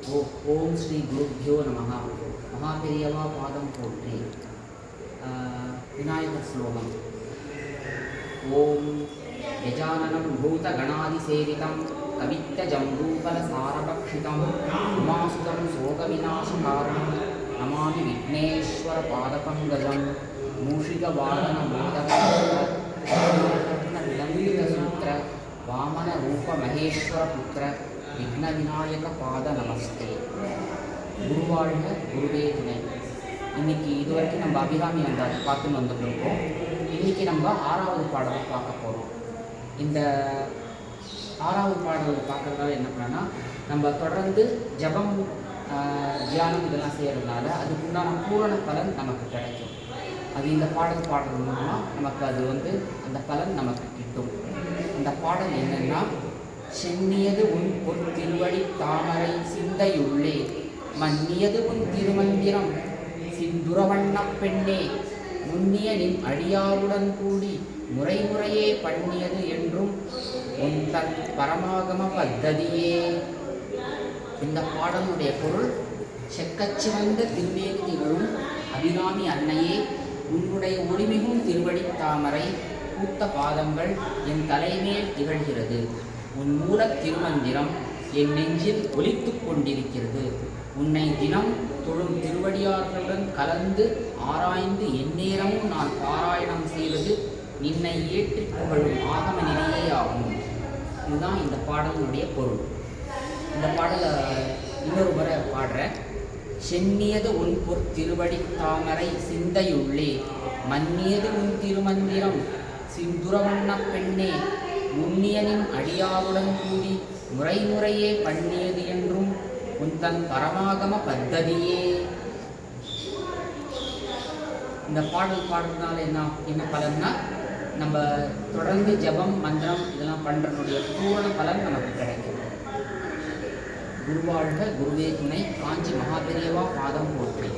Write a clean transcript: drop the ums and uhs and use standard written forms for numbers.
ஓம் ஸ்ரீ குருப்யோ நமஹ. மகாபெரியவா பாதம் போற்றி. விநாயகர் ஸ்லோகம். ஓம் கஜானனம் பூதகணாதிசேவிதம் கவித்தஜம்பூபலசாரபக்ஷிதம் உமாசுதம் சோகவிநாசகாரணம் நமாமி விக்னேஸ்வர பாதபங்கஜம். மூஷிகவாகனமோதகரத்னவிலம்பிதசூத்திர வாமன ரூப மகேஸ்வர புத்திர விக்ன விநாயக பாத நமஸ்தே. குருவாழ்க குருவே துணை. இன்னைக்கு இதுவரைக்கும் நம்ம அபிராமி நம்ம பார்த்துன்னு வந்துருக்கோம். இன்னைக்கு நம்ம 6வது பாடலை பார்க்க போகிறோம். இந்த 6வது பாடலை பார்க்கறதால என்ன பண்ணனா, நம்ம தொடர்ந்து ஜபம் தியானம் இதெல்லாம் செய்கிறதுனால அதுக்குண்டான பூரண பலன் நமக்கு கிடைக்கும். அது இந்த பாடல் பாடுறது மூலமாக நமக்கு அது அந்த பலன் நமக்கு கிட்டும். அந்த பாடல் என்னென்னா, சென்னியது உன் பொன் திருவடி தாமரை சிந்தையுள்ளே மன்னியது உன் திருமந்திரம் சிந்துரவண்ண பெண்ணே முன்னிய நின் அடியாருடன் கூடி முறைமுறையே பண்ணியது என்றும் உன் தன் பரமாகம பத்ததியே. இந்த பாடலுடைய பொருள், செக்கச்சிவந்த திருமேனி திகழும் அபிராமி அன்னையே, உன்னுடைய ஒளிமிகும் திருவடி தாமரை பூத்த பாதங்கள் என் தலைமேல் திகழ்கிறது. உன் மூல திருமந்திரம் என் நெஞ்சில் ஒலித்து கொண்டிருக்கிறது. உன்னை தினம் தொழும் திருவடியார்களுடன் கலந்து ஆராய்ந்து எந்நேரமும் நான் பாராயணம் செய்வது நின்னை ஏற்றி புகழும் ஆகம நிலையே ஆகும். இதுதான் இந்த பாடலுடைய பொருள். இந்த பாடலை இன்னொரு முறை பாடுறேன். சென்னியது உன் பொற் திருவடி தாமரை சிந்தையுள்ளே மன்னியது உன் திருமந்திரம் சிந்துரவண்ண பெண்ணே முன்னியனின் அடியாருடன் கூடி முறைமுறையே பண்ணியது என்றும் உன் தன் பரமாகம பத்ததியே. இந்த பாடல் பாடுறதுனால என்ன பலன்னா, நம்ம தொடர்ந்து ஜபம் மந்திரம் இதெல்லாம் பண்ணுறதுடைய பூரண பலன் நமக்கு கிடைக்கும். குருவாழ்க குருவே துணை. காஞ்சி மகாபெரியவா பாதம் போற்றி.